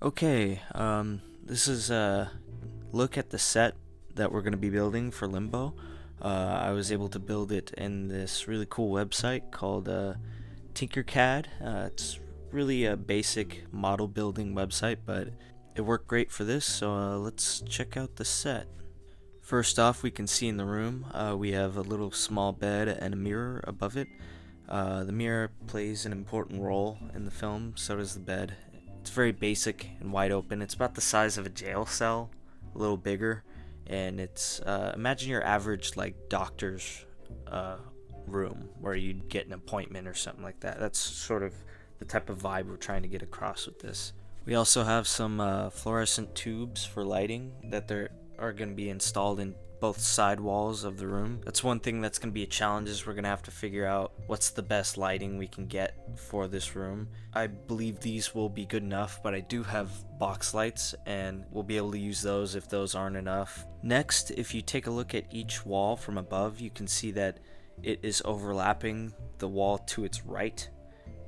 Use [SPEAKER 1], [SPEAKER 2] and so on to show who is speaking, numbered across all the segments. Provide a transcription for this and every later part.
[SPEAKER 1] Okay, this is a look at the set that we're going to be building for Limbo. I was able to build it in this really cool website called Tinkercad. It's really a basic model building website, but it worked great for this, so let's check out the set. First off, we can see in the room we have a little small bed and a mirror above it. The mirror plays an important role in the film, so does the bed. It's very basic and wide open. It's about the size of a jail cell, a little bigger, and it's imagine your average like doctor's room where you'd get an appointment or something like that. That's sort of the type of vibe we're trying to get across with this. We also have some fluorescent tubes for lighting that are going to be installed in both side walls of the room. That's one thing that's going to be a challenge, is we're going to have to figure out what's the best lighting we can get for this room. I believe these will be good enough, but I do have box lights and we'll be able to use those if those aren't enough. Next, if you take a look at each wall from above, you can see that it is overlapping the wall to its right,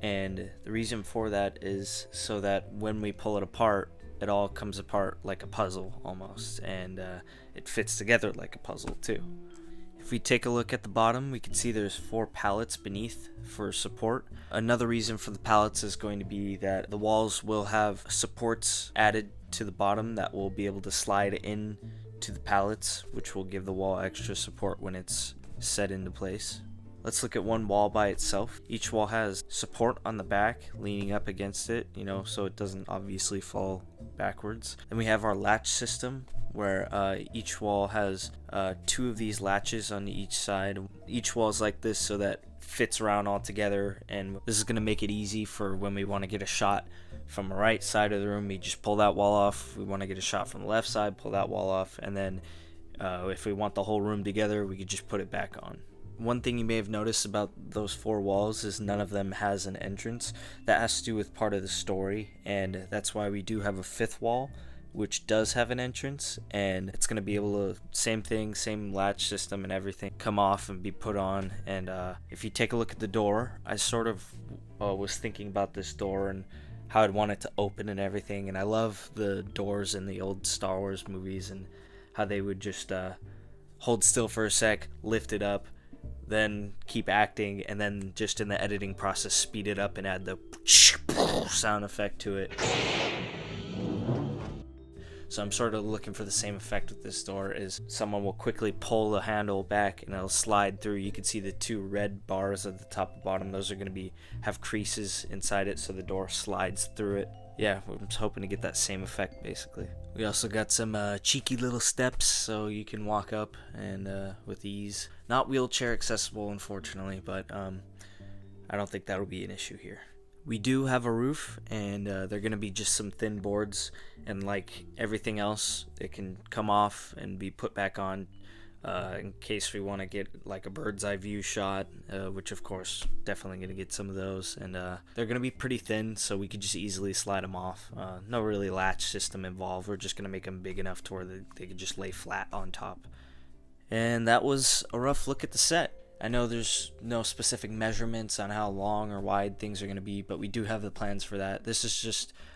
[SPEAKER 1] and the reason for that is so that when we pull it apart, it all comes apart like a puzzle almost, and it fits together like a puzzle too. If we take a look at the bottom, we can see there's 4 pallets beneath for support. Another reason for the pallets is going to be that the walls will have supports added to the bottom that will be able to slide in to the pallets, which will give the wall extra support when it's set into place. Let's look at one wall by itself. Each wall has support on the back leaning up against it, so it doesn't obviously fall backwards. Then we have our latch system, where each wall has 2 of these latches on each side. Each wall is like this so that it fits around all together, and this is going to make it easy for when we want to get a shot from the right side of the room. We just pull that wall off. If we want to get a shot from the left side, pull that wall off, and then if we want the whole room together, we could just put it back on. One thing you may have noticed about those 4 walls is none of them has an entrance. That has to do with part of the story, and that's why we do have a 5th wall, which does have an entrance, and it's going to be able to, same thing, same latch system and everything, come off and be put on. And if you take a look at the door, I sort of was thinking about this door and how I'd want it to open and everything, and I love the doors in the old Star Wars movies and how they would just hold still for a sec, lift it up, then keep acting, and then just in the editing process speed it up and add the sound effect to it. So I'm sort of looking for the same effect with this door. Is someone will quickly pull the handle back and it'll slide through. You can see the 2 red bars at the top and bottom. Those are going to have creases inside it, so the door slides through it. Yeah, I'm just hoping to get that same effect basically. We also got some cheeky little steps so you can walk up and with ease. Not wheelchair accessible, unfortunately, but I don't think that'll be an issue here. We do have a roof, and they're going to be just some thin boards, and like everything else, it can come off and be put back on in case we want to get like a bird's eye view shot, which of course definitely going to get some of those. And they're going to be pretty thin, so we could just easily slide them off. No really latch system involved. We're just going to make them big enough to where they could just lay flat on top. And that was a rough look at the set. I know there's no specific measurements on how long or wide things are going to be, but we do have the plans for that.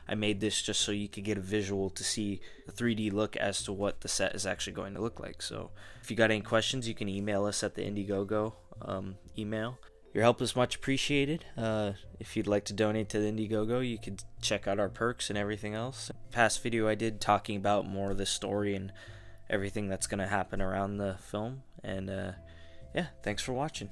[SPEAKER 1] I made this just so you could get a visual to see a 3D look as to what the set is actually going to look like. So if you got any questions, you can email us at the Indiegogo email. Your help is much appreciated. If you'd like to donate to the Indiegogo, you could check out our perks and everything else. Past video I did talking about more of the story and everything that's going to happen around the film. And yeah, thanks for watching.